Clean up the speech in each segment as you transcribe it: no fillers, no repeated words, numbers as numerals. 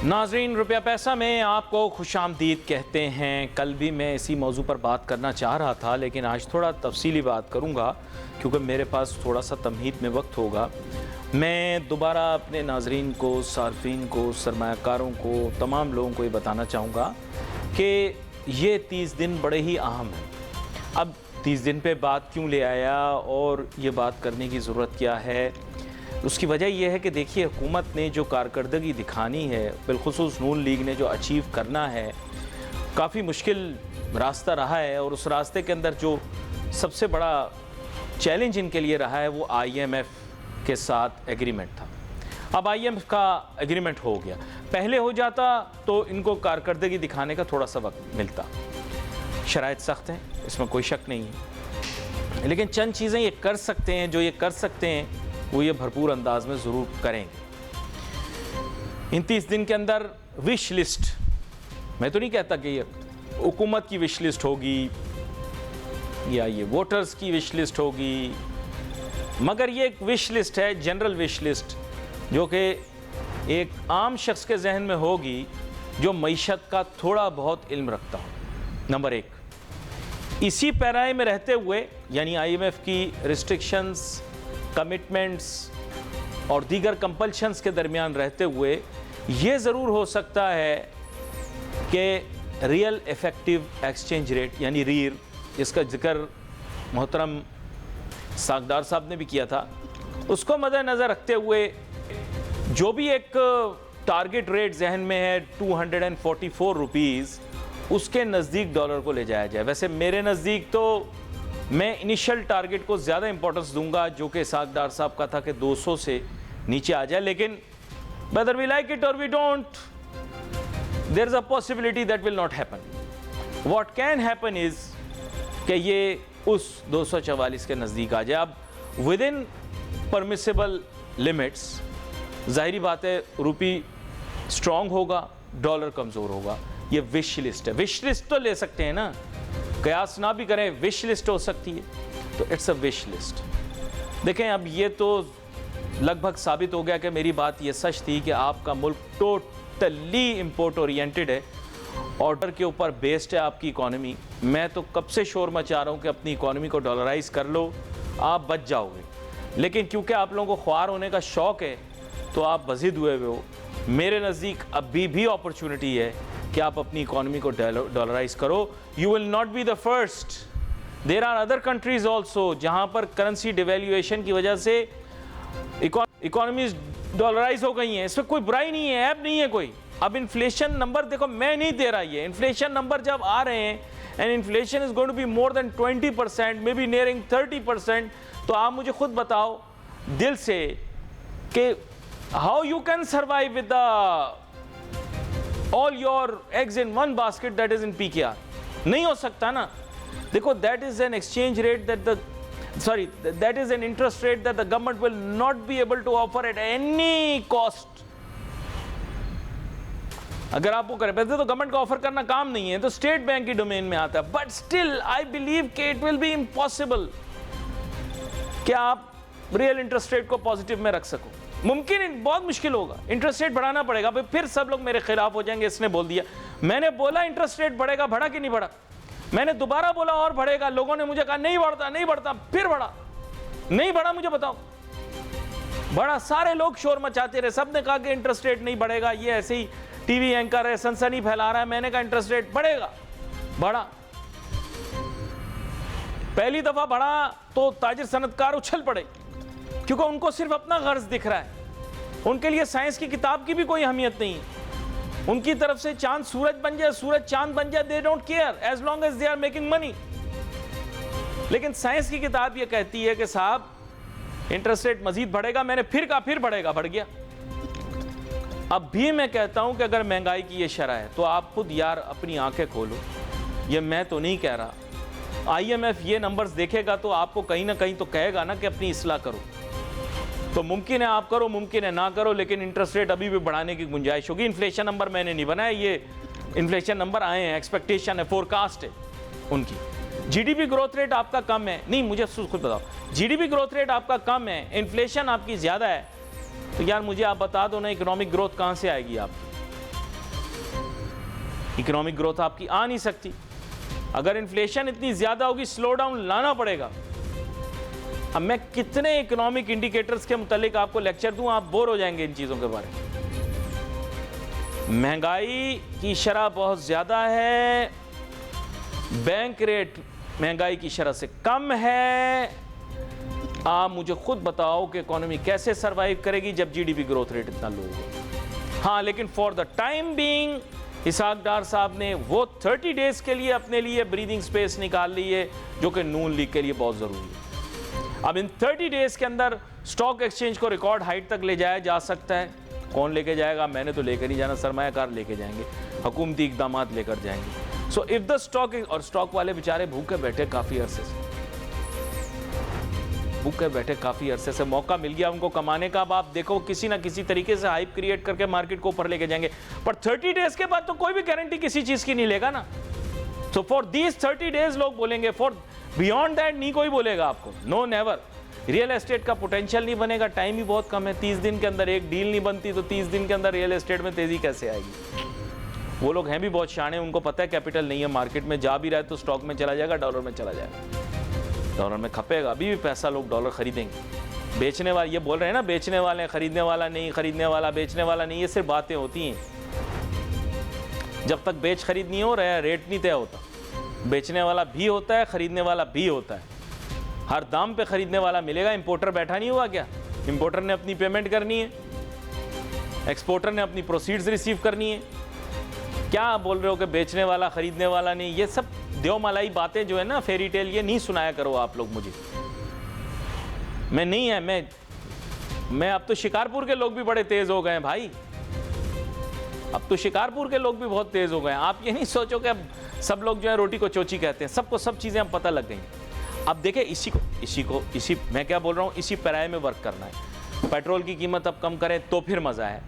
ناظرین، روپیہ پیسہ میں آپ کو خوش آمدید کہتے ہیں۔ کل بھی میں اسی موضوع پر بات کرنا چاہ رہا تھا، لیکن آج تھوڑا تفصیلی بات کروں گا کیونکہ میرے پاس تھوڑا سا تمہید میں وقت ہوگا۔ میں دوبارہ اپنے ناظرین کو، صارفین کو، سرمایہ کاروں کو، تمام لوگوں کو یہ بتانا چاہوں گا کہ یہ 30 دن بڑے ہی اہم ہیں۔ اب 30 دن پہ بات کیوں لے آیا اور یہ بات کرنے کی ضرورت کیا ہے؟ اس کی وجہ یہ ہے کہ دیکھیے، حکومت نے جو کارکردگی دکھانی ہے، بالخصوص نون لیگ نے جو اچیو کرنا ہے، کافی مشکل راستہ رہا ہے، اور اس راستے کے اندر جو سب سے بڑا چیلنج ان کے لیے رہا ہے وہ آئی ایم ایف کے ساتھ ایگریمنٹ تھا۔ اب آئی ایم ایف کا ایگریمنٹ ہو گیا، پہلے ہو جاتا تو ان کو کارکردگی دکھانے کا تھوڑا سا وقت ملتا۔ شرائط سخت ہیں، اس میں کوئی شک نہیں ہے، لیکن چند چیزیں یہ کر سکتے ہیں، جو یہ کر سکتے ہیں وہ یہ بھرپور انداز میں ضرور کریں گے۔ ان 30 دن کے اندر وش لسٹ، میں تو نہیں کہتا کہ یہ حکومت کی وش لسٹ ہوگی یا یہ ووٹرز کی وش لسٹ ہوگی، مگر یہ ایک وش لسٹ ہے، جنرل وش لسٹ، جو کہ ایک عام شخص کے ذہن میں ہوگی جو معیشت کا تھوڑا بہت علم رکھتا ہو۔ نمبر 1، اسی پیرائے میں رہتے ہوئے، یعنی آئی ایم ایف کی ریسٹرکشنز، کمٹمنٹس اور دیگر کمپلشنز کے درمیان رہتے ہوئے یہ ضرور ہو سکتا ہے کہ ریئل ایفیکٹیو ایکسچینج ریٹ یعنی ریر، جس کا ذکر محترم ساکھدار صاحب نے بھی کیا تھا، اس کو مد نظر رکھتے ہوئے جو بھی ایک ٹارگٹ ریٹ ذہن میں ہے 244 روپیز، اس کے نزدیک ڈالر کو لے جایا جائے۔ ویسے میرے نزدیک تو میں انیشل ٹارگٹ کو زیادہ امپورٹنس دوں گا، جو کہ ساکھدار صاحب کا تھا کہ 200 سے نیچے آ جائے، لیکن whether we like it or we don't, there's a possibility that will not happen. What can happen is کہ یہ اس 244 کے نزدیک آ جائے۔ اب within permissible limits، ظاہری بات ہے روپی سٹرونگ ہوگا، ڈالر کمزور ہوگا۔ یہ وش لسٹ ہے، وش لسٹ تو لے سکتے ہیں نا، قیاس نہ بھی کریں، وش لسٹ ہو سکتی ہے، تو اٹس اے وش لسٹ۔ دیکھیں، اب یہ تو لگ بھگ ثابت ہو گیا کہ میری بات یہ سچ تھی کہ آپ کا ملک ٹوٹلی امپورٹ اورینٹڈ ہے، آرڈر کے اوپر بیسڈ ہے آپ کی اکانومی۔ میں تو کب سے شور مچا رہا ہوں کہ اپنی اکانومی کو ڈالرائز کر لو، آپ بچ جاؤ گے، لیکن کیونکہ آپ لوگوں کو خوار ہونے کا شوق ہے تو آپ بزد ہوئے ہوئے ہو۔ میرے نزدیک ابھی بھی اپرچونٹی ہے کہ آپ اپنی اکانومی کو ڈالرائز کرو۔ You will not be the first, there are other countries also جہاں پر کرنسی ڈیویلیویشن کی وجہ سے اکانومیز ڈالرائز ہو گئی ہیں۔ اس میں کوئی برائی نہیں ہے، عیب نہیں ہے کوئی۔ اب انفلیشن نمبر دیکھو، میں نہیں دے رہا، یہ انفلیشن نمبر جب آ رہے ہیں and inflation is going to be more than 20%، may be nearing 30%، تو آپ مجھے خود بتاؤ دل سے کہ how you can survive with the all your eggs in one basket that is in PKR. نہیں ہو سکتا نا۔ دیکھو، that is an exchange rate that is an interest rate that the government will not be able to offer at any cost. اگر آپ کو کرے پیسے تو گورنمنٹ کو آفر کرنا کام نہیں ہے، تو اسٹیٹ بینک کی ڈومین میں آتا ہے، بٹ اسٹل آئی بلیو کہ اٹ ول بی امپاسبل کہ آپ ریئل انٹرسٹ ریٹ کو پازیٹیو میں رکھ سکو۔ ممکن بہت مشکل ہوگا، انٹرسٹ ریٹ بڑھانا پڑے گا، پھر سب لوگ میرے خلاف ہو جائیں گے، اس نے بول دیا۔ میں نے بولا انٹرسٹ ریٹ بڑھے گا، بڑھا کہ نہیں بڑھا؟ میں نے دوبارہ بولا اور بڑھے گا، لوگوں نے مجھے کہا نہیں بڑھتا نہیں بڑھتا، پھر بڑھا۔ نہیں بڑھا، مجھے بتاؤ بڑھا؟ سارے لوگ شور مچاتے رہے، سب نے کہا کہ انٹرسٹ ریٹ نہیں بڑھے گا، یہ ایسے ہی ٹی وی اینکر ہے، سنسنی پھیلا رہا ہے۔ میں نے کہا انٹرسٹ ریٹ بڑھے گا، بڑھا۔ پہلی دفعہ بڑھا تو تاجر صنعت کار اچھل پڑے، کیونکہ ان کو صرف اپنا غرض دکھ رہا ہے، ان کے لیے سائنس کی کتاب کی بھی کوئی اہمیت نہیں ہے۔ ان کی طرف سے چاند سورج بن جائے، سورج چاند بن جائے، they don't care as long as they are making money۔ لیکن سائنس کی کتاب یہ کہتی ہے کہ صاحب انٹرسٹ ریٹ مزید بڑھے گا۔ میں نے پھر کہا پھر بڑھے گا، بڑھ گیا۔ اب بھی میں کہتا ہوں کہ اگر مہنگائی کی یہ شرح ہے تو آپ خود یار اپنی آنکھیں کھولو، یہ میں تو نہیں کہہ رہا۔ آئی ایم ایف یہ نمبرز دیکھے گا تو آپ کو کہیں نہ کہیں تو کہے گا نا کہ اپنی اصلاح کرو۔ تو ممکن ہے آپ کرو، ممکن ہے نہ کرو، لیکن انٹرسٹ ریٹ ابھی بھی بڑھانے کی گنجائش ہوگی۔ انفلیشن نمبر میں نے نہیں بنایا، یہ انفلیشن نمبر آئے ہیں، ایکسپیکٹیشن ہے، فور کاسٹ ہے ان کی۔ G D P growth rate آپ کا کم ہے، نہیں مجھے خود بتاؤ، G D P growth rate آپ کا کم ہے، انفلیشن آپ کی زیادہ ہے، تو یار مجھے آپ بتا دو نا اکنامک گروتھ کہاں سے آئے گی آپ کی؟ اکنامک گروتھ آپ کی آ نہیں سکتی. اگر انفلیشن اتنی زیادہ ہوگی سلو ڈاؤن لانا پڑے گا. اب میں کتنے اکنامک انڈیکیٹرز کے متعلق آپ کو لیکچر دوں, آپ بور ہو جائیں گے ان چیزوں کے بارے میں. مہنگائی کی شرح بہت زیادہ ہے, بینک ریٹ مہنگائی کی شرح سے کم ہے. آپ مجھے خود بتاؤ کہ اکانومی کیسے سروائیو کرے گی جب G D P growth rate اتنا لو ہوگا. ہاں لیکن for the time being Ishaq Dar sahab نے وہ 30 ڈیز کے لیے اپنے لیے بریدنگ سپیس نکال لی ہے جو کہ نون لیگ کے لیے بہت ضروری ہے. اب ان 30 ڈیز کے اندر سٹاک ایکسچینج کو ریکارڈ ہائٹ تک لے جایا جا سکتا ہے. کون لے کے جائے گا؟ میں نے تو لے کر نہیں جانا, سرمایہ کار لے کے جائیں گے, حکومتی اقدامات لے کر جائیں گے. سو اف دا اسٹاک, اور اسٹاک والے بیچارے بھوکے بیٹھے کافی عرصے سے موقع مل گیا ان کو کمانے کا. اب آپ دیکھو کسی نہ کسی طریقے سے ہائپ کریٹ کر کے مارکیٹ کو اوپر لے کے جائیں گے, پر 30 ڈیز کے بعد تو کوئی بھی گارنٹی کسی چیز کی نہیں لے گا نا. سو فار دیز 30 ڈیز لوگ بولیں گے, فار بیونڈ دیٹ نہیں کوئی بولے گا آپ کو. نو نیور. ریئل اسٹیٹ کا پوٹینشیل نہیں بنے گا, ٹائم بھی بہت کم ہے. 30 دن کے اندر ایک ڈیل نہیں بنتی تو 30 دن کے اندر ریئل اسٹیٹ میں تیزی کیسے آئے گی؟ وہ لوگ ہیں بھی بہت شانے, ان کو پتہ ہے کیپٹل نہیں ہے مارکیٹ میں, جا بھی رہا ہے تو اسٹاک میں چلا جائے گا, ڈالر میں چلا جائے گا, ڈالر میں کھپے گا. ابھی بھی پیسہ لوگ ڈالر خریدیں گے. بیچنے والے یہ بول رہے ہیں نا, بیچنے والے, خریدنے والا نہیں, خریدنے والا بیچنے والا نہیں, یہ صرف باتیں ہوتی ہیں. جب تک بیچ خرید نہیں ہو رہا ہے ریٹ نہیں طے ہوتا. بیچنے والا بھی ہوتا ہے, خریدنے والا بھی ہوتا ہے. ہر دام پہ خریدنے والا ملے گا. امپورٹر بیٹھا نہیں ہوا کیا؟ امپورٹر نے اپنی پیمنٹ کرنی ہے, ایکسپورٹر نے اپنی پروسیڈز ریسیو کرنی ہے. کیا بول رہے ہو کہ بیچنے والا خریدنے والا نہیں؟ یہ سب دیو ملائی باتیں جو ہے نا, فیری ٹیل, یہ نہیں سنایا کرو آپ لوگ مجھے. میں نہیں ہے, میں اب تو شکارپور کے لوگ بھی بڑے تیز ہو گئے ہیں بھائی. اب تو شکارپور کے لوگ بھی بہت تیز ہو گئے ہیں. آپ یہ نہیں سوچو کہ اب سب لوگ جو ہے روٹی کو چوچی کہتے ہیں. سب کو سب چیزیں اب پتہ لگ گئی. اب دیکھیں اسی میں کیا بول رہا ہوں, اسی پیرائے میں ورک کرنا ہے. پیٹرول کی قیمت اب کم کریں تو پھر مزہ ہے.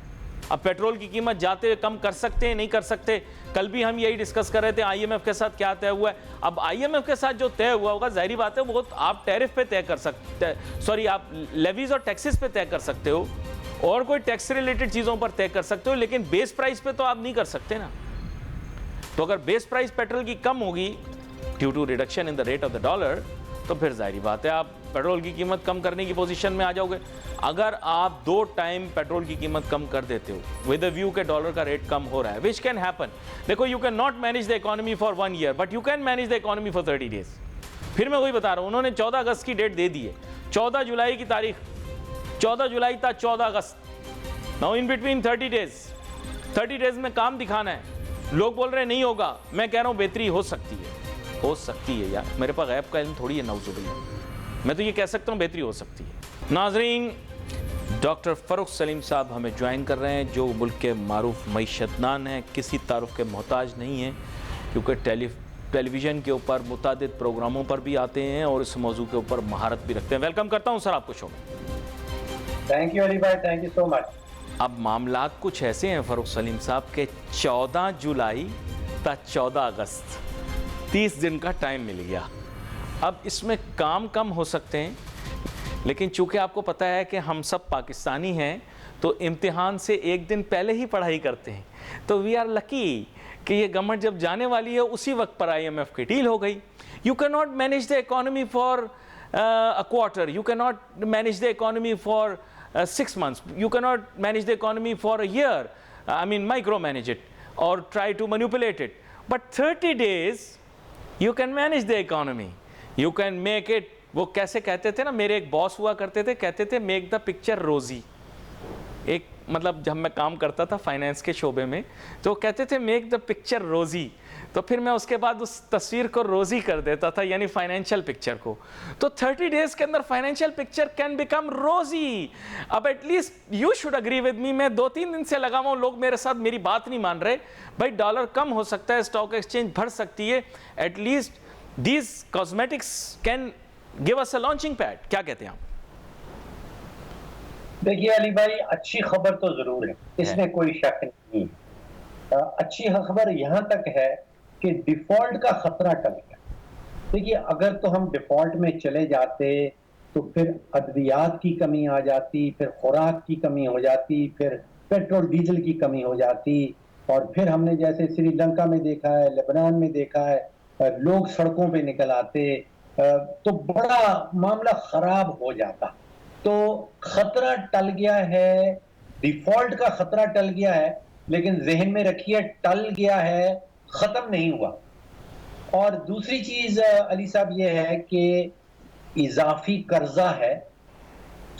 اب پیٹرول کی قیمت جاتے ہوئے کم کر سکتے ہیں, نہیں کر سکتے. کل بھی ہم یہی ڈسکس کر رہے تھے آئی ایم ایف کے ساتھ کیا طے ہوا ہے. اب آئی ایم ایف کے ساتھ جو طے ہوا ہوگا, ظاہری بات ہے وہ آپ ٹیرف پہ طے کر سکتے, سوری آپ لیویز اور ٹیکسز پہ طے کر سکتے ہو, اور کوئی ٹیکس ریلیٹڈ چیزوں پر طے کر سکتے ہو, لیکن بیس پرائز پہ تو آپ نہیں کر سکتے نا. تو اگر بیس پرائز پیٹرول کی کم ہوگی due to reduction in the rate of the dollar, تو پھر ظاہری بات ہے آپ پیٹرول کی قیمت کم کرنے کی پوزیشن میں آ جاؤ گے. اگر آپ 2 ٹائم پیٹرول کی قیمت کم کر دیتے ہو ود اے ویو کہ ڈالر کا ریٹ کم ہو رہا ہے, وچ کین ہیپن. دیکھو you can not manage the economy for 1 year, but you can manage the economy for 30 days. پھر میں وہی بتا رہا ہوں, انہوں نے 14 اگست کی ڈیٹ دے دی ہے, 14 جولائی کی تاریخ, 14 جولائی تا 14 اگست. Now in between 30 days, 30 days میں کام دکھانا ہے. لوگ بول رہے ہیں نہیں ہوگا, میں کہہ رہا ہوں بہتری ہو سکتی ہے. ہو سکتی ہے یار, میرے پاس غیب کا علم تھوڑی ہے نعوذ باللہ, میں تو یہ کہہ سکتا ہوں بہتری ہو سکتی ہے. ناظرین, ڈاکٹر فروخ سلیم صاحب ہمیں جوائن کر رہے ہیں, جو ملک کے معروف معیشت دان ہیں, کسی تعارف کے محتاج نہیں ہیں, کیونکہ ٹیلی ویژن کے اوپر متعدد پروگراموں پر بھی آتے ہیں اور اس موضوع کے اوپر مہارت بھی رکھتے ہیں. ویلکم کرتا ہوں سر آپ کو شو میں. تھینک یو علی بھائی, تھینک یو سو مچ. اب معاملات کچھ ایسے ہیں فروخ سلیم صاحب کے 14 جولائی تا 14 اگست 30 دن کا ٹائم مل گیا. اب اس میں کام کم ہو سکتے ہیں, لیکن چونکہ آپ کو پتہ ہے کہ ہم سب پاکستانی ہیں تو امتحان سے 1 دن پہلے ہی پڑھائی کرتے ہیں, تو وی آر لکی کہ یہ گورنمنٹ جب جانے والی ہے اسی وقت پر آئی ایم ایف کی ڈیل ہو گئی. You can not manage the economy for a quarter, you can not manage the economy for 6 months, you cannot manage the economy for a year, I mean micromanage it or try to manipulate it, but 30 days you can manage the economy, you can make it. وہ کیسے کہتے تھے نا, میرے ایک باس ہوا کرتے تھے, کہتے تھے میک دا پکچر روزی. ایک مطلب جب میں کام کرتا تھا فائنینس کے شعبے میں تو وہ کہتے تھے میک دا پکچر روزی, تو پھر میں اس کے بعد اس تصویر کو روزی کر دیتا تھا, یعنی فائنینشیل پکچر کو. تو 30 ڈیز کے اندر financial picture can become rosy. اب at least you should agree with me, میں 2-3 دن سے لگا ہوں, لوگ میرے ساتھ میری بات نہیں مان رہے. بھائی ڈالر کم ہو سکتا ہے, اسٹاک ایکسچینج بڑھ سکتی ہے, at least these cosmetics can give us a launching pad. کیا کہتے ہیں آپ؟ دیکھیے علی بھائی, اچھی خبر تو ضرور ہے, اس میں کوئی شک نہیں. اچھی خبر یہاں تک ہے کہ ڈیفالٹ کا خطرہ ٹل گیا. دیکھیے اگر تو ہم ڈیفالٹ میں چلے جاتے تو پھر ادویات کی کمی آ جاتی, پھر خوراک کی کمی ہو جاتی, پھر پیٹرول ڈیزل کی کمی ہو جاتی, اور پھر ہم نے جیسے سری لنکا میں دیکھا ہے، لبنان میں دیکھا ہے، لوگ سڑکوں پہ نکل آتے تو بڑا معاملہ خراب ہو جاتا. تو خطرہ ٹل گیا ہے، ڈیفالٹ کا خطرہ ٹل گیا ہے، لیکن ذہن میں رکھیے ٹل گیا ہے، ختم نہیں ہوا. اور دوسری چیز علی صاحب یہ ہے کہ اضافی قرضہ ہے،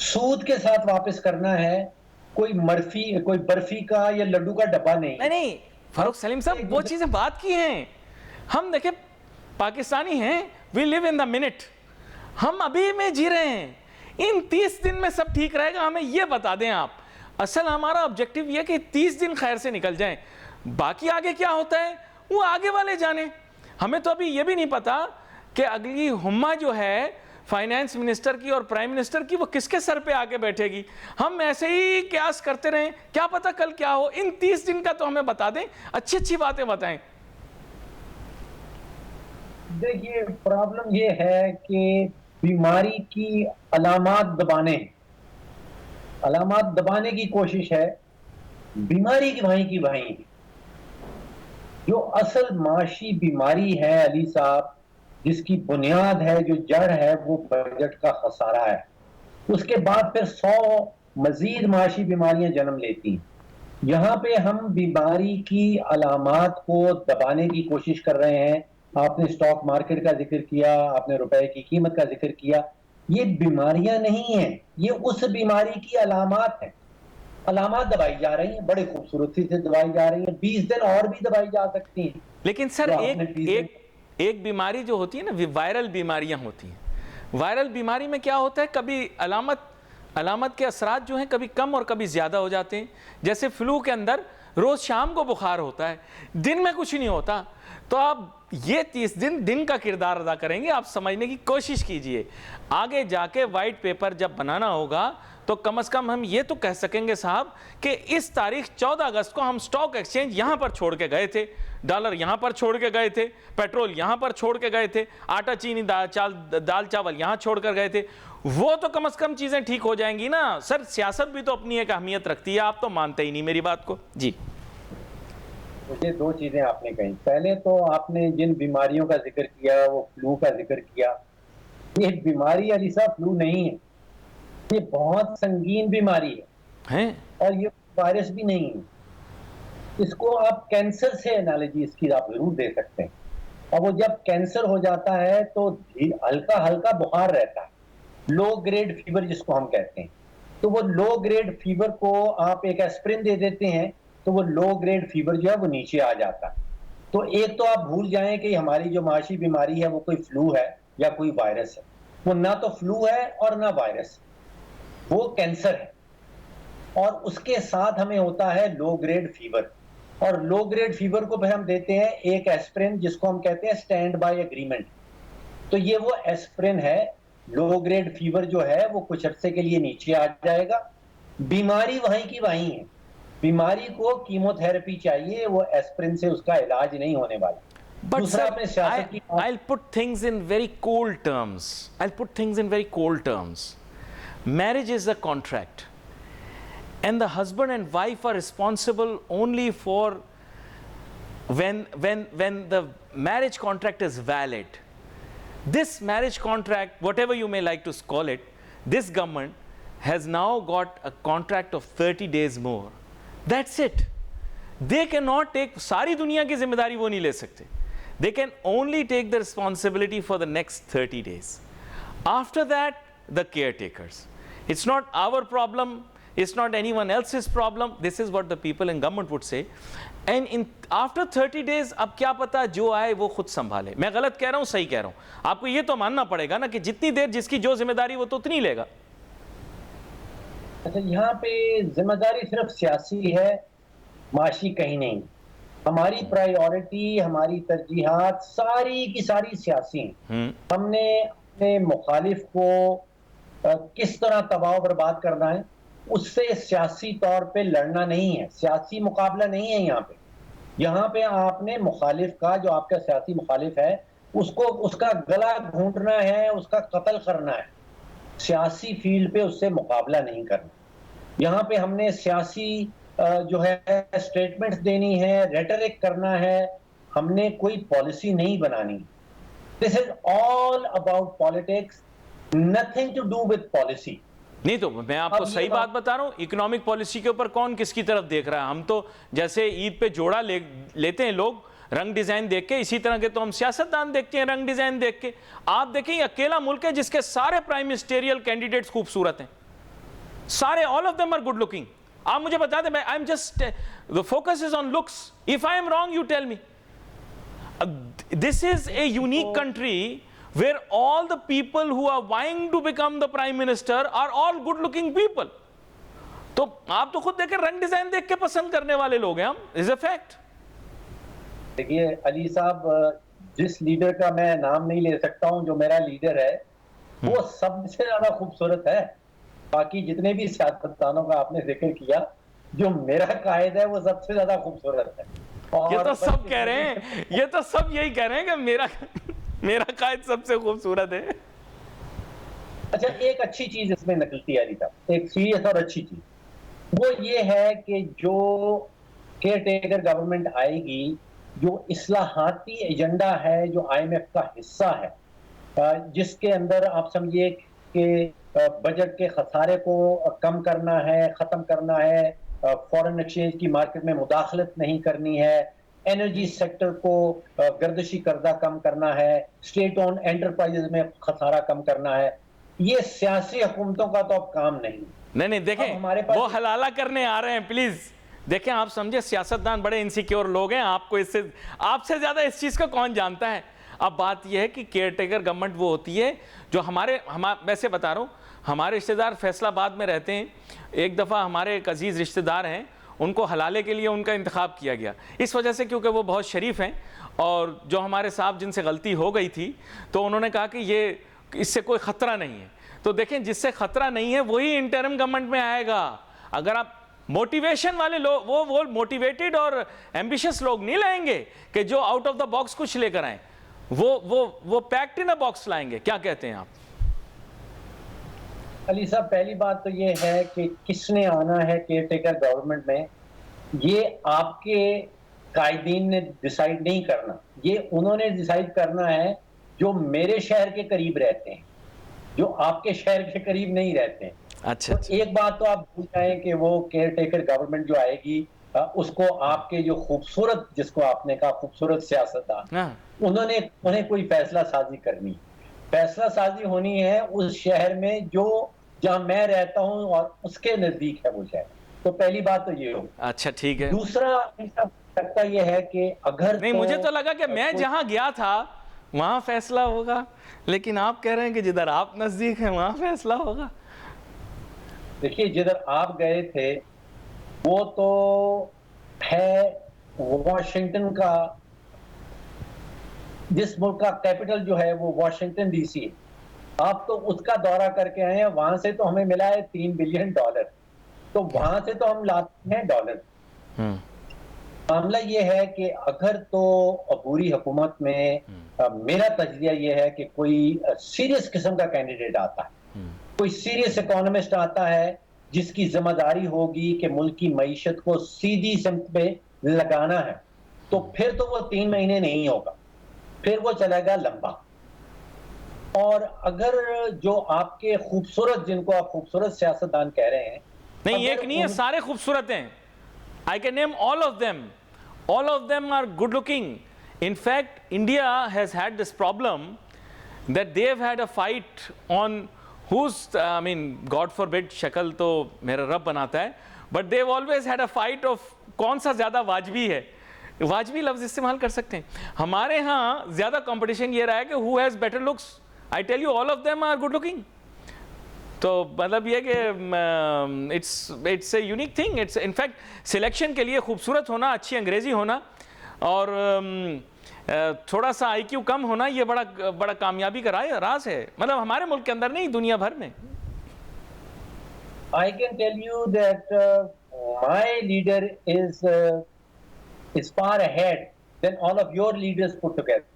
سود کے ساتھ واپس کرنا ہے، کوئی برفی کا یا لڈو کا ڈبہ نہیں. نہیں فاروق سلیم صاحب وہ چیزیں بات کی ہیں. ہم دیکھیں پاکستانی ہیں، وی لیو ان دا منٹ، ہم ابھی میں جی رہے ہیں. ان 30 دن میں سب ٹھیک رہے گا، ہمیں یہ بتا دیں آپ. اصل ہمارا آبجیکٹیو یہ کہ 30 دن خیر سے نکل جائیں، باقی آگے کیا ہوتا ہے وہ آگے والے جانیں. ہمیں تو ابھی یہ بھی نہیں پتا کہ اگلی ہما جو ہے فائنانس منسٹر کی اور پرائم منسٹر کی وہ کس کے سر پہ آگے بیٹھے گی. ہم ایسے ہی قیاس کرتے رہیں، کیا پتا کل کیا ہو. ان 30 دن کا تو ہمیں بتا دیں، اچھی اچھی باتیں بتائیں. دیکھیے پرابلم یہ ہے کہ بیماری کی علامات دبانے کی کوشش ہے. بیماری کی بھائی جو اصل معاشی بیماری ہے علی صاحب، جس کی بنیاد ہے، جو جڑ ہے، وہ بجٹ کا خسارہ ہے. اس کے بعد پھر 100 مزید معاشی بیماریاں جنم لیتی ہیں. یہاں پہ ہم بیماری کی علامات کو دبانے کی کوشش کر رہے ہیں. آپ نے اسٹاک مارکیٹ کا ذکر کیا، آپ نے روپے کی قیمت کا ذکر کیا. یہ بیماریاں نہیں ہیں، یہ اس بیماری کی علامات ہیں. علامات دبائی جا رہی ہیں، بڑے خوبصورتی سے دبائی جا رہی ہیں، 20 دن اور بھی دبائی جا سکتی ہیں. لیکن سر ایک بیماری جو ہوتی ہے نا، وائرل بیماریاں ہوتی ہیں. وائرل بیماری میں کیا ہوتا ہے، کبھی علامت کے اثرات جو ہیں کبھی کم اور کبھی زیادہ ہو جاتے ہیں. جیسے فلو کے اندر روز شام کو بخار ہوتا ہے، دن میں کچھ نہیں ہوتا. تو آپ یہ 30 دن کا کردار ادا کریں گے، آپ سمجھنے کی کوشش کیجئے. آگے جا کے وائٹ پیپر جب بنانا ہوگا تو کم از کم ہم یہ تو کہہ سکیں گے صاحب کہ اس تاریخ 14 اگست کو ہم سٹاک ایکسچینج یہاں پر چھوڑ کے گئے تھے، ڈالر یہاں پر چھوڑ کے گئے تھے، پیٹرول یہاں پر چھوڑ کے گئے تھے، آٹا چینی دال چاول یہاں چھوڑ کر گئے تھے. وہ تو کم از کم چیزیں ٹھیک ہو جائیں گی نا. سر سیاست بھی تو اپنی ایک اہمیت رکھتی ہے، آپ تو مانتے ہی نہیں میری بات کو. جی مجھے 2 چیزیں آپ نے کہیں. پہلے تو آپ نے جن بیماریوں کا ذکر کیا، وہ فلو کا ذکر کیا. یہ بیماری علی صاحب فلو نہیں ہے، یہ بہت سنگین بیماری ہے، اور یہ وائرس بھی نہیں ہے. اس کو آپ کینسر سے انالوجی اس کی آپ ضرور دے سکتے ہیں. اور وہ جب کینسر ہو جاتا ہے تو ہلکا بخار رہتا ہے، لو گریڈ فیور جس کو ہم کہتے ہیں. تو وہ لو گریڈ فیور کو آپ ایک ایسپرین دے دیتے ہیں تو وہ لو گریڈ فیور جو ہے وہ نیچے آ جاتا ہے. تو ایک تو آپ بھول جائیں کہ ہماری جو معاشی بیماری ہے وہ کوئی فلو ہے یا کوئی وائرس ہے. وہ نہ تو فلو ہے اور نہ وائرس، وہ کینسر ہے. اور اس کے ساتھ ہمیں ہوتا ہے لو گریڈ فیور، اور لو گریڈ فیور کو پھر ہم دیتے ہیں ایک ایسپرین جس کو ہم کہتے ہیں سٹینڈ بائی ایگریمنٹ. تو یہ وہ ایسپرین ہے. لو گریڈ فیور جو ہے وہ کچھ عرصے کے لیے نیچے آ جائے گا، بیماری وہیں کی وہیں ہے. بیماری کو کیمو تھراپی چاہیے، وہ ایسپرین سے اس کا علاج نہیں ہونے والا. But sir, I'll put things in very cold terms. Marriage is a contract, and the husband and wife are responsible only for when the marriage contract is valid. This marriage contract, whatever you may like to call it, this government has now got a contract of 30 days more. That's it. They cannot take ساری دنیا کی ذمہ داری وہ نہیں لے سکتے. They can only take the responsibility for the next 30 days. After that, the caretakers. It's not our problem. It's not anyone else's problem. This is what the people in government would say. And after 30 days, اب کیا پتا جو آئے وہ خود سنبھالے. میں غلط کہہ رہا ہوں صحیح کہہ رہا ہوں؟ آپ کو یہ تو ماننا پڑے گا نا کہ جتنی دیر جس کی جو ذمہ داری وہ تو اتنی لے گا. اچھا یہاں پہ ذمہ داری صرف سیاسی ہے، معاشی کہیں نہیں. ہماری پرائیورٹی، ہماری ترجیحات ساری کی ساری سیاسی ہیں. ہم نے اپنے مخالف کو کس طرح تباہ و برباد کرنا ہے، اس سے سیاسی طور پہ لڑنا نہیں ہے. سیاسی مقابلہ نہیں ہے یہاں پہ. یہاں پہ آپ نے مخالف کا، جو آپ کا سیاسی مخالف ہے، اس کا گلا گھونٹنا ہے، اس کا قتل کرنا ہے. سیاسی فیلڈ پہ اس سے مقابلہ نہیں کرنا. یہاں پہ ہم نے سیاسی جو ہے اسٹیٹمنٹس دینی ہے, ریٹرک کرنا ہے, ہم نے کوئی پالیسی نہیں بنانی. This is all about politics, nothing to do with policy. نہیں تو میں آپ کو صحیح بات بتا رہا ہوں, اکنامک پالیسی کے اوپر کون کس کی طرف دیکھ رہا ہے؟ ہم تو جیسے عید پہ جوڑا لیتے ہیں لوگ رنگ ڈیزائن دیکھ کے, اسی طرح کے تو ہم سیاستدان دیکھتے ہیں رنگ ڈیزائن دیکھ کے. آپ دیکھیں یہ اکیلا ملک ہے جس کے سارے پرائم منسٹیریل کینڈیڈیٹس خوبصورت ہیں, سارے, all of them are good looking. آپ مجھے بتا دیں, I'm just, the focus is on looks. If I am wrong, you tell me. This is a unique country where all the people who are vying to become the prime minister are all good looking people. تو آپ تو خود دیکھیں رنگ design دیکھ کے پسند کرنے والے لوگ ہیں ہم, is a fact. دیکھیے علی صاحب, جس لیڈر کا میں نام نہیں لے سکتا ہوں, جو میرا لیڈر ہے وہ سب سے زیادہ خوبصورت ہے. باقی جتنے بھی سیاستدانوں کا آپ نے ذکر کیا, جو میرا قائد ہے وہ سب سے زیادہ خوبصورت ہے. یہ تو سب کہہ رہے ہیں, یہ تو سب یہی کہہ رہے ہیں کہ میرا قائد سب سے خوبصورت ہے. اچھا, ایک اچھی چیز اس میں نکلتی ہے علی صاحب, ایک سیریس اور اچھی چیز, وہ یہ ہے کہ جو کیئر ٹیکر گورنمنٹ آئے گی, جو اصلاحاتی ایجنڈا ہے, جو آئی ایم ایف کا حصہ ہے, جس کے اندر آپ سمجھیے کہ بجٹ کے خسارے کو کم کرنا ہے, ختم کرنا ہے, فورن ایکسچینج کی مارکیٹ میں مداخلت نہیں کرنی ہے, انرجی سیکٹر کو گردشی قرضہ کم کرنا ہے, اسٹیٹ اون انٹرپرائز میں خسارہ کم کرنا ہے, یہ سیاسی حکومتوں کا تو اب کام نہیں. نہیں دیکھیں, وہ حلالہ کرنے آ رہے ہیں, پلیز دیکھیں. آپ سمجھے سیاستدان بڑے انسیکیور لوگ ہیں, آپ سے زیادہ اس چیز کو کون جانتا ہے. اب بات یہ ہے کہ کیئر ٹیکر گورنمنٹ وہ ہوتی ہے جو ویسے بتا رہا ہوں, ہمارے رشتہ دار فیصل آباد میں رہتے ہیں. ایک دفعہ ہمارے ایک عزیز رشتہ دار ہیں, ان کو حلالے کے لیے ان کا انتخاب کیا گیا اس وجہ سے کیونکہ وہ بہت شریف ہیں, اور جو ہمارے صاحب جن سے غلطی ہو گئی تھی تو انہوں نے کہا کہ یہ اس سے کوئی خطرہ نہیں ہے. تو دیکھیں, جس سے خطرہ نہیں ہے وہی انٹرم گورنمنٹ میں آئے گا. اگر آپ موٹیویشن والے لوگ, وہ موٹیویٹڈ اور ایمبیشس لوگ نہیں لائیں گے کہ جو آؤٹ آف دا باکس کچھ لے کر آئیں, وہ پیکڈ ان اے باکس لائیں گے. کیا کہتے ہیں آپ؟ علی صاحب, پہلی بات تو یہ ہے کہ کس نے آنا ہے کیئر ٹیکر گورنمنٹ میں, یہ آپ کے قائدین نے ڈیسائیڈ نہیں کرنا, یہ انہوں نے ڈیسائیڈ کرنا ہے جو میرے شہر کے قریب رہتے ہیں, جو آپ کے شہر کے قریب نہیں رہتے ہیں. اچھا, ایک بات تو آپ بھول جائیں کہ وہ کیئر ٹیکر گورنمنٹ جو آئے گی, اس کو آپ کے جو خوبصورت, جس کو آپ نے کہا خوبصورت سیاستدان, انہیں کوئی فیصلہ سازی کرنی, فیصلہ سازی ہونی ہے اس شہر میں جہاں میں رہتا ہوں اور اس کے نزدیک ہے وہ شہر. تو پہلی بات تو یہ ہو. اچھا ٹھیک ہے. دوسرا لگتا یہ ہے کہ اگر نہیں, مجھے تو لگا کہ میں جہاں گیا تھا وہاں فیصلہ ہوگا, لیکن آپ کہہ رہے ہیں کہ جدھر آپ نزدیک ہیں وہاں فیصلہ ہوگا. دیکھیے, جدھر آپ گئے تھے وہ تو ہے واشنگٹن کا, جس ملک کا کیپٹل جو ہے وہ واشنگٹن ڈی سی ہے. آپ تو اس کا دورہ کر کے آئے ہیں, وہاں سے تو ہمیں ملا ہے $3 بلین, تو وہاں سے تو ہم لاتے ہیں ڈالر. معاملہ یہ ہے کہ اگر تو عبوری حکومت میں میرا تجزیہ یہ ہے کہ کوئی سیریس قسم کا کینڈیڈیٹ آتا ہے, کوئی سیریس اکانومسٹ آتا ہے جس کی ذمہ داری ہوگی کہ ملک کی معیشت کو سیدھی سمت پہ لگانا ہے, تو پھر تو وہ 3 مہینے نہیں ہوگا, پھر وہ چلے گا لمبا. اور اگر جو آپ کے خوبصورت, جن کو آپ خوبصورت سیاستدان کہہ رہے ہیں, نہیں ایک نہیں ہے, سارے خوبصورت ہیں. I can name all of them. All of them are good looking. In fact, India has had this problem that they have had a fight on who's, God forbid, شکل تو میرا رب بناتا ہے, but they've always had a fight of کون سا زیادہ واجبی ہے. واجبی لفظ استعمال کر سکتے ہیں. ہمارے ہاں زیادہ کمپٹیشن یہ رہا ہے کہ who has better looks. I tell you, all of them are good looking. تو مطلب یہ کہ it's a unique thing. It's in fact selection کے لیے خوبصورت ہونا, اچھی انگریزی ہونا اور تھوڑا سا آئی کیو کم ہونا, یہ بڑا کامیابی کا راز ہے. مطلب ہمارے ملک کے اندر نہیں, دنیا بھر میں. I can tell you that my leader is far ahead than all of your leaders put together.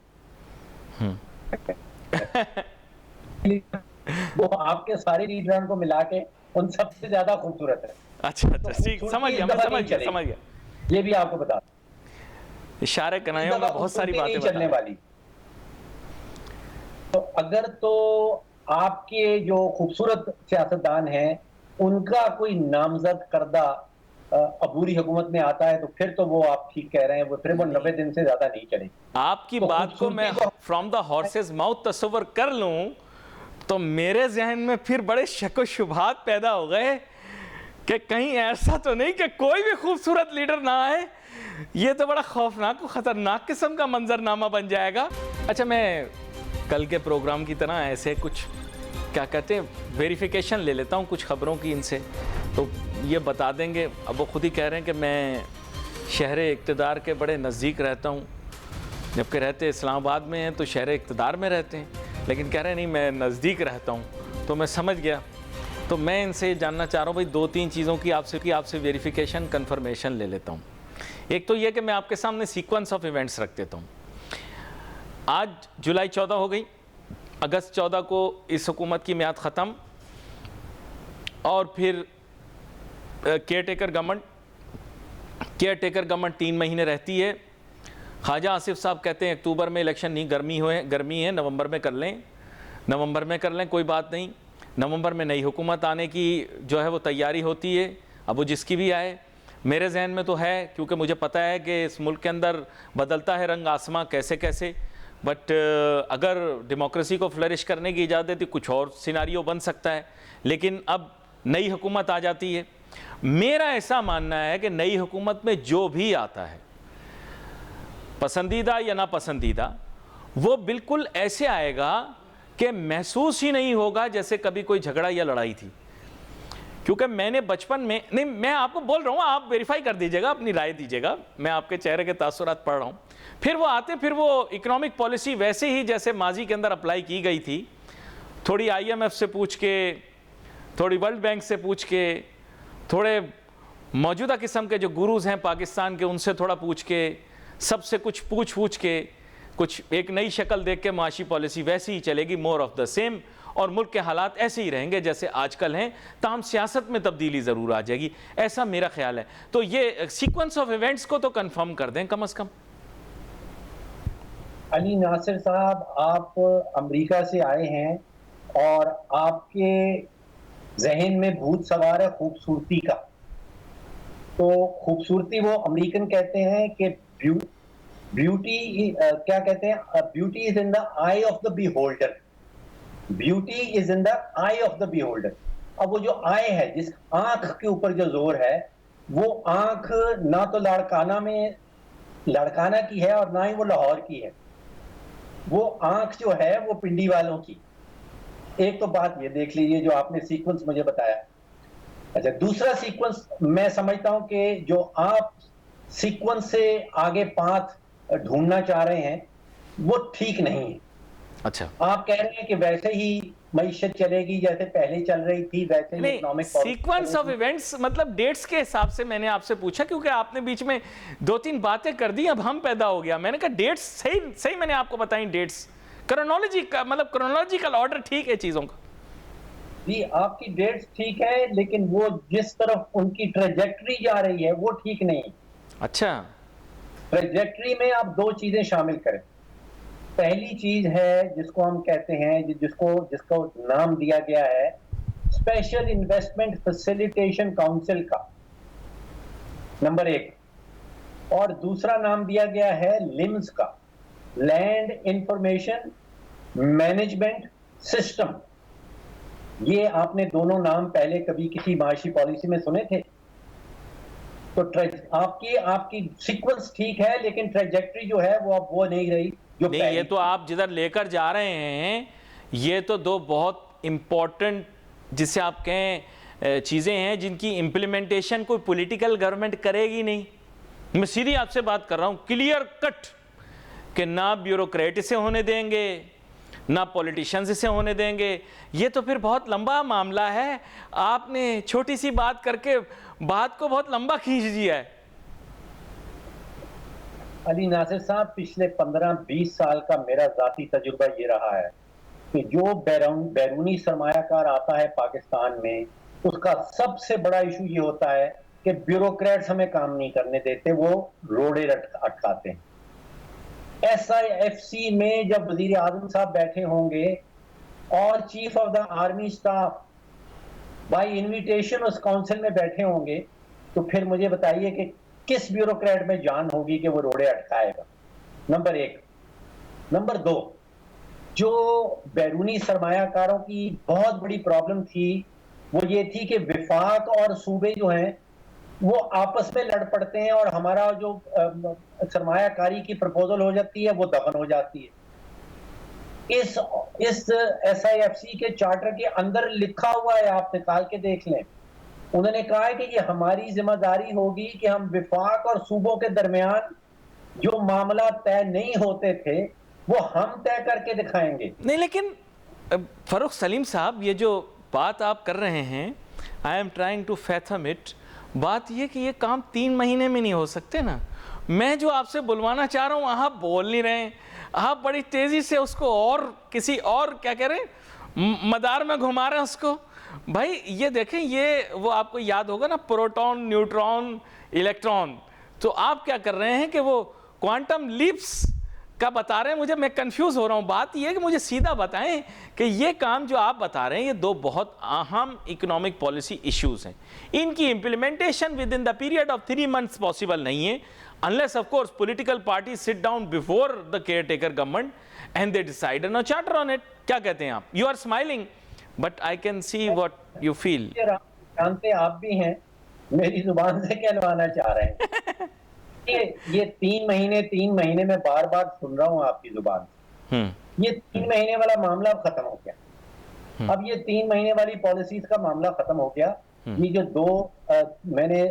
وہ آپ کے سارے لیڈران کو ملا کے ان سب سے زیادہ خوبصورت ہے. اچھا اچھا ٹھیک سمجھ گیا میں سمجھ گیا یہ بھی آپ کو بتا اشارے کنایوں میں بہت ساری باتیں چلنے والی. تو اگر تو آپ کے جو خوبصورت سیاستدان ہیں ان کا کوئی نامزد کردہ عبوری حکومت میں آتا ہے تو پھر تو وہ آپ ٹھیک کہہ رہے ہیں, وہ پھر وہ 90 دن سے زیادہ نہیں چلے. آپ کی بات کو میں فرام دا ہارسز ماؤتھ تصور کر لوں تو میرے ذہن میں پھر بڑے شک و شبہات پیدا ہو گئے کہ کہیں ایسا تو نہیں کہ کوئی بھی خوبصورت لیڈر نہ آئے. یہ تو بڑا خوفناک و خطرناک قسم کا منظرنامہ بن جائے گا. اچھا میں کل کے پروگرام کی طرح ایسے کچھ کیا کہتے ہیں ویریفیکیشن لے لیتا ہوں کچھ خبروں کی ان سے, تو یہ بتا دیں گے. اب وہ خود ہی کہہ رہے ہیں کہ میں شہر اقتدار کے بڑے نزدیک رہتا ہوں, جبکہ رہتے اسلام آباد میں ہیں تو شہر اقتدار میں رہتے ہیں, لیکن کہہ رہے ہیں نہیں میں نزدیک رہتا ہوں. تو میں سمجھ گیا. تو میں ان سے جاننا چاہ رہا ہوں بھائی 2-3 چیزوں کی آپ سے ویریفیکیشن کنفرمیشن لے لیتا ہوں. ایک تو یہ کہ میں آپ کے سامنے سیکوینس آف ایونٹس رکھ دیتا ہوں. آج جولائی 14 ہو گئی, اگست 14 کو اس حکومت کی میعاد ختم, اور پھر کیئر ٹیکر گورنمنٹ 3 مہینے رہتی ہے. خواجہ آصف صاحب کہتے ہیں اکتوبر میں الیکشن نہیں, گرمی ہے, نومبر میں کر لیں کوئی بات نہیں. نومبر میں نئی حکومت آنے کی جو ہے وہ تیاری ہوتی ہے, اب وہ جس کی بھی آئے. میرے ذہن میں تو ہے, کیونکہ مجھے پتہ ہے کہ اس ملک کے اندر بدلتا ہے رنگ آسماں کیسے, بٹ اگر ڈیموکریسی کو فلرش کرنے کی اجازت دیتی کچھ اور سیناریو بن سکتا ہے. لیکن اب نئی حکومت آ جاتی ہے. میرا ایسا ماننا ہے کہ نئی حکومت میں جو بھی آتا ہے پسندیدہ یا ناپسندیدہ, وہ بالکل ایسے آئے گا کہ محسوس ہی نہیں ہوگا جیسے کبھی کوئی جھگڑا یا لڑائی تھی. کیونکہ میں نے بچپن میں, نہیں میں آپ کو بول رہا ہوں, آپ ویریفائی کر دیجئے گا, اپنی رائے دیجئے گا, میں آپ کے چہرے کے تاثرات پڑھ رہا ہوں. پھر وہ آتے, پھر وہ اکنامک پالیسی ویسے ہی جیسے ماضی کے اندر اپلائی کی گئی تھی, تھوڑی IMF سے پوچھ کے, تھوڑی ورلڈ بینک سے پوچھ کے, تھوڑے موجودہ قسم کے جو گروز ہیں پاکستان کے ان سے تھوڑا پوچھ کے, سب سے کچھ پوچھ کے کچھ ایک نئی شکل دیکھ کے معاشی پالیسی ویسی ہی چلے گی, مور آف دا سیم, اور ملک کے حالات ایسے ہی رہیں گے جیسے آج کل ہیں. تاہم سیاست میں تبدیلی ضرور آ جائے گی, ایسا میرا خیال ہے. تو یہ سیکوینس آف ایونٹس کو تو کنفرم کر دیں کم از کم. علی ناصر صاحب, آپ امریکہ سے آئے ہیں اور آپ کے ذہن میں بھوت سوار ہے خوبصورتی کا. تو خوبصورتی وہ امریکن کہتے ہیں کہ بیوٹی کیا کہتے ہیں, beauty is in the eye of the beholder. Beauty is in the eye of the beholder. اب وہ جو آئی ہے, جس آنکھ کے اوپر جو زور ہے, وہ آنکھ نہ تو لاڑکانہ کی ہے اور نہ ہی وہ لاہور کی ہے. وہ آنکھ جو ہے وہ پنڈی والوں کی. ایک تو بات یہ دیکھ لیجئے جو آپ نے سیکوینس مجھے بتایا. اچھا, دوسرا سیکوینس میں سمجھتا ہوں کہ جو آپ سیکوینس سے آگے پاتھ ڈھونڈنا چاہ رہے ہیں وہ ٹھیک نہیں ہے. اچھا, آپ کہہ رہے ہیں کہ ویسے ہی معیشت چلے گی جیسے پہلے چل رہی تھی, ویسے ہی نہیں, اکنامک سیکوینس آف ایونٹس مطلب ڈیٹس کے حساب سے میں نے آپ سے پوچھا, کیونکہ آپ نے بیچ میں 2-3 باتیں کر دی, اب ہم پیدا ہو گیا. میں نے کہا ڈیٹس صحیح میں نے آپ کو بتائیں, ڈیٹس کرونالوجی کا مطلب کرونالوجیکل آرڈر ٹھیک ہے چیزوں کا. جی آپ کی ڈیٹس ٹھیک ہے, لیکن وہ جس طرف ان کی ٹریجیکٹری جا رہی ہے وہ ٹھیک نہیں. اچھا, ٹریجیکٹری میں آپ 2 چیزیں شامل کریں. پہلی چیز ہے جس کو ہم کہتے ہیں, جس کو نام دیا گیا ہے اسپیشل انویسٹمنٹ فیسیلیٹیشن کاؤنسل کا, نمبر 1. اور دوسرا نام دیا گیا ہے لمز کا, لینڈ انفارمیشن مینجمنٹ سسٹم. یہ آپ نے دونوں نام پہلے کبھی کسی معاشی پالیسی میں سنے تھے؟ تو آپ کی سیکوینس ٹھیک ہے, لیکن ٹریجیکٹری جو ہے وہ اب وہ نہیں رہی جو نہیں, یہ تو آپ جدھر لے کر جا رہے ہیں یہ تو 2 بہت امپورٹنٹ جسے آپ کہیں چیزیں ہیں جن کی امپلیمنٹیشن کوئی پولیٹیکل گورنمنٹ کرے گی نہیں. میں سیدھی آپ سے بات کر رہا ہوں, کلیئر کٹ, کہ نہ بیوروکریٹ اسے ہونے دیں گے نہ پولیٹیشنز اسے ہونے دیں گے. یہ تو پھر بہت لمبا معاملہ ہے. آپ نے چھوٹی سی بات کر کے بات کو بہت لمبا کھینچ دیا ہے. علی ناصر صاحب, پچھلے 15-20 سال کا میرا ذاتی تجربہ یہ رہا ہے کہ جو بیرونی سرمایہ کار آتا ہے پاکستان میں, اس کا سب سے بڑا ایشو یہ ہوتا ہے کہ بیوروکریٹس ہمیں کام نہیں کرنے دیتے, وہ روڑے اٹکاتے ہیں. ایس آئی ایف سی میں جب وزیر اعظم صاحب بیٹھے ہوں گے اور chief of the army staff by invitation اس کاؤنسل میں بیٹھے ہوں گے, تو پھر مجھے بتائیے کہ کس بیوروکریٹ میں جان ہوگی کہ وہ روڑے اٹکائے گا؟ نمبر ایک. نمبر دو, جو بیرونی سرمایہ کاروں کی بہت بڑی پرابلم تھی وہ یہ تھی کہ وفاق اور صوبے جو ہیں وہ آپس میں لڑ پڑتے ہیں اور ہمارا جو سرمایہ کاری کی پرپوزل ہو جاتی ہے وہ دفن ہو جاتی ہے. اس ایس آئی ایف سی کے چارٹر کے اندر لکھا ہوا ہے, آپ نکال کے دیکھ لیں. انہوں نے کہا ہے کہ یہ ہماری ذمہ داری ہوگی کہ ہم وفاق اور صوبوں کے درمیان جو معاملات طے نہیں ہوتے تھے وہ ہم طے کر کے دکھائیں گے. نہیں, لیکن فاروق سلیم صاحب, یہ جو بات آپ کر رہے ہیں, I am trying to fathom it, بات یہ کہ یہ کام 3 مہینے میں نہیں ہو سکتے نا. میں جو آپ سے بلوانا چاہ رہا ہوں آپ بول نہیں رہے ہیں, آپ بڑی تیزی سے اس کو اور کسی اور کیا کہہ رہے ہیں مدار میں گھما رہے ہیں اس کو. بھائی یہ دیکھیں, یہ وہ آپ کو یاد ہوگا نا, پروٹون, نیوٹرون, الیکٹرون, تو آپ کیا کر رہے ہیں کہ وہ کوانٹم لیپس کا بتا رہے ہیں مجھے, میں کنفیوز ہو رہا ہوں. بات یہ ہے کہ مجھے سیدھا بتائیں کہ یہ کام جو آپ بتا رہے ہیں یہ 2 بہت اہم اکنامک پالیسی ایشوز ہیں, ان کی implementation with in the period of 3 months possible نہیں ہے unless of course political parties sit down before the caretaker government and they decide on a charter on it. کیا کہتے ہیں آپ؟ You are smiling but I can see what you feel. جانتے آپ بھی ہیں, میری زبان سے کہلوانا چاہ رہے ہیں. یہ 3 مہینے میں بار بار سن رہا ہوں آپ کی زبان سے. یہ 3 مہینے والا معاملہ اب ختم ہو گیا. اب یہ 3 مہینے والی پالیسیز کا معاملہ ختم ہو گیا. یہ جو 2 میں نے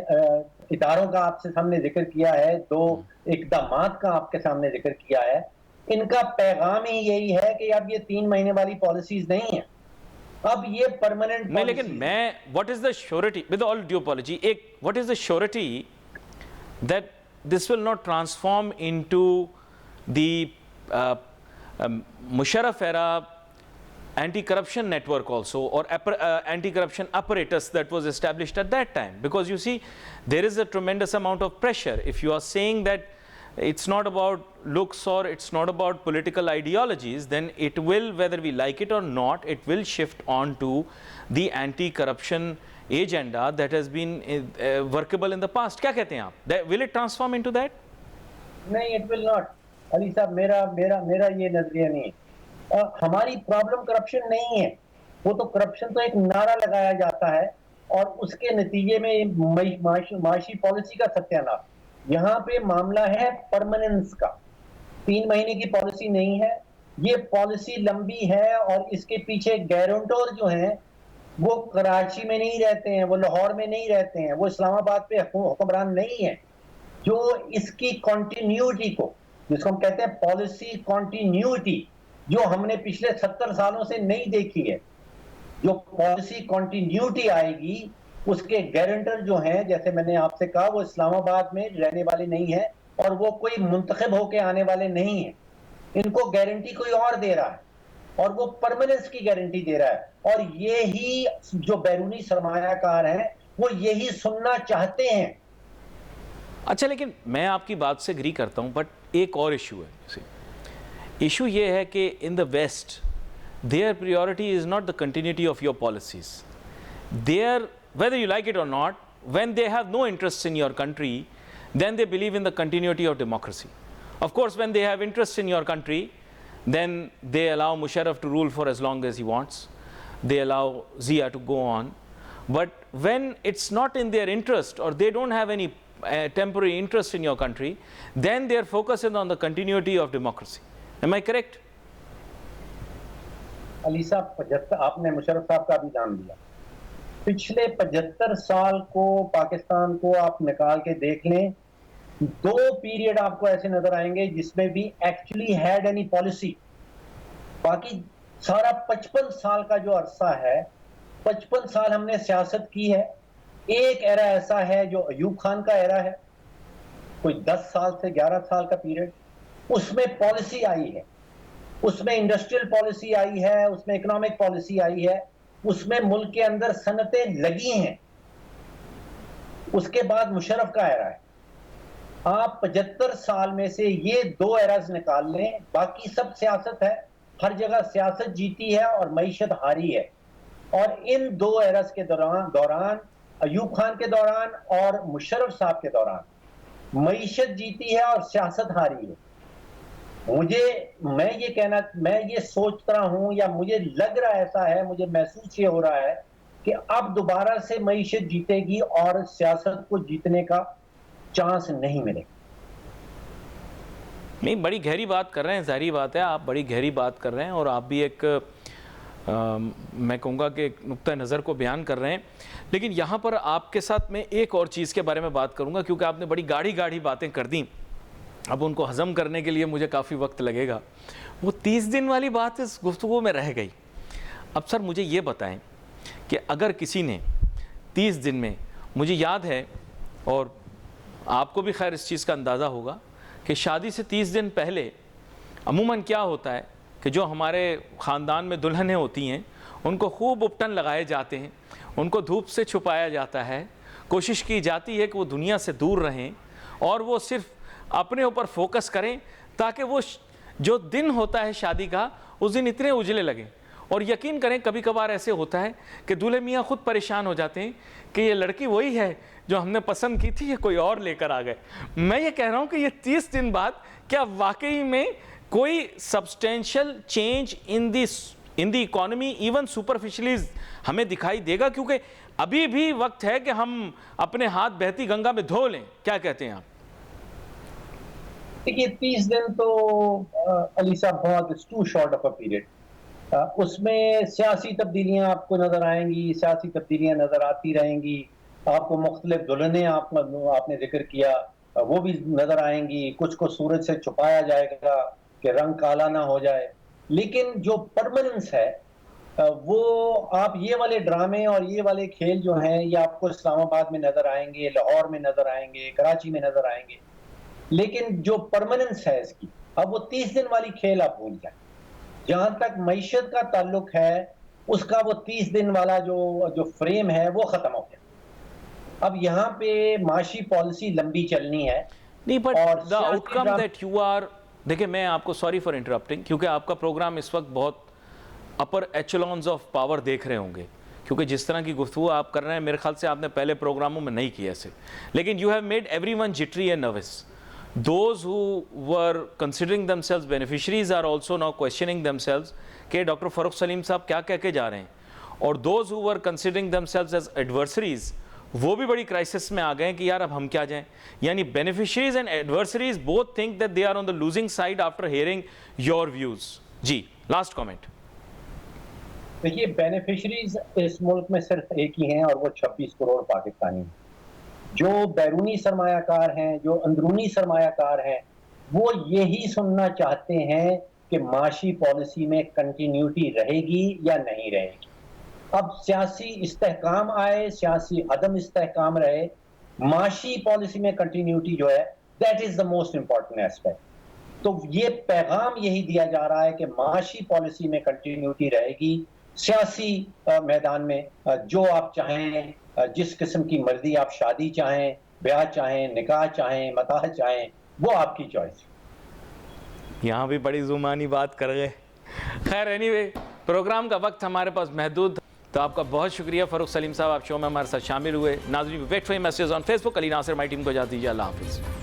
اداروں کا آپ سے سامنے ذکر کیا ہے, 2 اقدامات کا آپ کے سامنے ذکر کیا ہے, ان کا پیغام ہی یہی ہے کہ اب یہ 3 مہینے والی پالیسیز نہیں ہیں, اب یہ پرماننٹ. نہیں, لیکن میں what is the surety, with all due apology, what is the surety that this will not transform into the Musharraf era anti-corruption network also, or anti-corruption apparatus that was established at that time? Because you see, there is a tremendous amount of pressure. If you are saying that it's not about looks or it's not about political ideologies, then it will, whether we like it or not, it will shift on to the anti-corruption agenda that has been workable in the past. کیا کہتے ہیں آپ? Will it transform into that? نہیں, it will not. علی صاحب, میرا یہ نظریہ نہیں ہے. ہماری پرابلم کرپشن نہیں ہے, وہ تو کرپشن تو ایک نعرہ لگایا جاتا ہے اور اس کے نتیجے میں معاشی پالیسی کا ستیہ ناش. یہاں پہ معاملہ ہے پرماننس کا. 3 مہینے کی پالیسی نہیں ہے, یہ پالیسی لمبی ہے, اور اس کے پیچھے گارنٹور جو ہیں وہ کراچی میں نہیں رہتے ہیں, وہ لاہور میں نہیں رہتے ہیں, وہ اسلام آباد پہ حکمران نہیں ہیں. جو اس کی کنٹینیوٹی کو, جس کو ہم کہتے ہیں پالیسی کنٹینیوٹی, جو ہم نے پچھلے 70 سالوں سے نہیں دیکھی ہے, جو پالیسی کنٹینیوٹی آئے گی اس کے گارنٹر جو ہیں, جیسے میں نے آپ سے کہا, وہ اسلام آباد میں رہنے والے نہیں ہیں اور وہ کوئی منتخب ہو کے آنے والے نہیں ہیں. ان کو گارنٹی کوئی اور دے رہا ہے اور وہ پرماننس کی گارنٹی دے رہا ہے, اور یہی جو بیرونی سرمایہ کار ہیں وہ یہی سننا چاہتے ہیں. اچھا, لیکن میں آپ کی بات سے اگری کرتا ہوں, بٹ ایک اور ایشو ہے. ایشو یہ ہے کہ ان دا waste their priority is not the continuity of your policies. Whether you like it or not, when they have no interest in your country, then they believe in the continuity of democracy. Of course, when they have interest in your country, then they allow Musharraf to rule for as long as he wants. They allow Zia to go on. But when it's not in their interest, or they don't have any temporary interest in your country, then their focus is on the continuity of democracy. Am I correct? علی صاحب, آپ نے مشرف صاحب کا بھی نام دیا. پچھلے 75 سال کو پاکستان کو آپ نکال کے دیکھ لیں, 2 پیریڈ آپ کو ایسے نظر آئیں گے جس میں بھی ایکچولی ہیڈ اینی پالیسی. باقی سارا 55 سال کا جو عرصہ ہے, 55 سال ہم نے سیاست کی ہے. ایک ایرا ایسا ہے جو ایوب خان کا ایرا ہے, کوئی 10 سال سے 11 سال کا پیریڈ, اس میں پالیسی آئی ہے, اس میں انڈسٹریل پالیسی آئی ہے, اس میں اکنامک پالیسی آئی ہے. اس میں ملک کے اندر صنعتیں لگی ہیں. اس کے بعد مشرف کا ایرا ہے. آپ 75 سال میں سے یہ 2 ایراز نکال لیں, باقی سب سیاست ہے, ہر جگہ سیاست جیتی ہے اور معیشت ہاری ہے. اور ان 2 ایراز کے دوران ایوب خان کے دوران اور مشرف صاحب کے دوران معیشت جیتی ہے اور سیاست ہاری ہے. میں یہ سوچ رہا ہوں, یا مجھے لگ رہا ایسا ہے, مجھے محسوس یہ ہو رہا ہے کہ اب دوبارہ سے معیشت جیتے گی اور سیاست کو جیتنے کا چانس نہیں ملے. نہیں, بڑی گہری بات کر رہے ہیں, ظاہری بات ہے آپ بڑی گہری بات کر رہے ہیں, اور آپ بھی ایک میں کہوں گا کہ ایک نقطہ نظر کو بیان کر رہے ہیں. لیکن یہاں پر آپ کے ساتھ میں ایک اور چیز کے بارے میں بات کروں گا, کیونکہ آپ نے بڑی گاڑی باتیں کر دیں, اب ان کو ہضم کرنے کے لیے مجھے کافی وقت لگے گا. وہ 30 دن والی بات اس گفتگو میں رہ گئی. اب سر مجھے یہ بتائیں کہ اگر کسی نے 30 دن میں, مجھے یاد ہے اور آپ کو بھی خیر اس چیز کا اندازہ ہوگا کہ شادی سے 30 دن پہلے عموماً کیا ہوتا ہے کہ جو ہمارے خاندان میں دلہنیں ہوتی ہیں ان کو خوب اپٹن لگائے جاتے ہیں, ان کو دھوپ سے چھپایا جاتا ہے, کوشش کی جاتی ہے کہ وہ دنیا سے دور رہیں اور وہ صرف اپنے اوپر فوکس کریں, تاکہ وہ جو دن ہوتا ہے شادی کا اس دن اتنے اجلے لگیں. اور یقین کریں کبھی کبھار ایسے ہوتا ہے کہ دولہے میاں خود پریشان ہو جاتے ہیں کہ یہ لڑکی وہی ہے جو ہم نے پسند کی تھی, یہ کوئی اور لے کر آ گئے. میں یہ کہہ رہا ہوں کہ یہ 30 دن بعد کیا واقعی میں کوئی substantial change in the economy even superficially ہمیں دکھائی دے گا؟ کیونکہ ابھی بھی وقت ہے کہ ہم اپنے ہاتھ بہتی گنگا میں دھو لیں. کیا کہتے ہیں آپ؟ دیکھیے 30 دن تو علی صاحب بہت too short of a period. اس میں سیاسی تبدیلیاں آپ کو نظر آئیں گی, سیاسی تبدیلیاں نظر آتی رہیں گی, آپ کو مختلف دلہنیں آپ نے ذکر کیا وہ بھی نظر آئیں گی, کچھ کو سورج سے چھپایا جائے گا کہ رنگ کالا نہ ہو جائے. لیکن جو پرماننس ہے وہ آپ یہ والے ڈرامے اور یہ والے کھیل جو ہیں یہ آپ کو اسلام آباد میں نظر آئیں گے, لاہور میں نظر آئیں گے, کراچی میں نظر آئیں گے, لیکن جو پرماننس ہے اس کی, اب وہ 30 دن والی کھیل آپ بھول جائیں. جہاں تک معیشت کا تعلق ہے اس کا وہ 30 دن والا جو فریم ہے وہ ختم ہو گیا. اب یہاں پہ معاشی پالیسی لمبی چلنی ہے. نہیں, but the outcome that you are, دیکھیں میں آپ کو سوری فار انٹرپٹنگ, کیونکہ آپ کا پروگرام اس وقت بہت اپر ایچلونز آف پاور دیکھ رہے ہوں گے, کیونکہ جس طرح کی گفتگو آپ کر رہے ہیں میرے خیال سے آپ نے پہلے پروگراموں میں نہیں کیا ایسے. لیکن you have made every one جٹری and nervous. Those who were considering themselves beneficiaries are also now questioning themselves کہ ڈاکٹر فاروق سلیم صاحب کیا کہہ کے جا رہے ہیں, اور those who were considering themselves as adversaries وہ بھی بڑی کرائسس میں آ گئے ہیں کہ یار اب ہم کیا جائیں. یعنی beneficiaries and adversaries both think that they are on the losing side after hearing your views. جی last comment. دیکھیے بینیفیشریز اس ملک میں صرف ایک ہی ہیں اور وہ 26 کروڑ پاکستانی ہیں. جو بیرونی سرمایہ کار ہیں, جو اندرونی سرمایہ کار ہیں, وہ یہی سننا چاہتے ہیں کہ معاشی پالیسی میں کنٹینیوٹی رہے گی یا نہیں رہے گی. اب سیاسی استحکام آئے, سیاسی عدم استحکام رہے, معاشی پالیسی میں کنٹینیوٹی جو ہے that is the most important aspect. تو یہ پیغام یہی دیا جا رہا ہے کہ معاشی پالیسی میں کنٹینیوٹی رہے گی. سیاسی میدان میں جو آپ چاہیں, جس قسم کی مرضی آپ شادی چاہیں, بیاہ چاہیں, نکاح چاہیں, متاح چاہیں, وہ آپ کی چوائس. یہاں بھی بڑی زمانی بات کر گئے. خیر اینی وے پروگرام کا وقت ہمارے پاس محدود, تو آپ کا بہت شکریہ فاروق سلیم صاحب, آپ شو میں ہمارے ساتھ شامل ہوئے. ناظرین wait for messages on Facebook. Ali Nasir my team کو اجازت دیجیے. اللہ حافظ.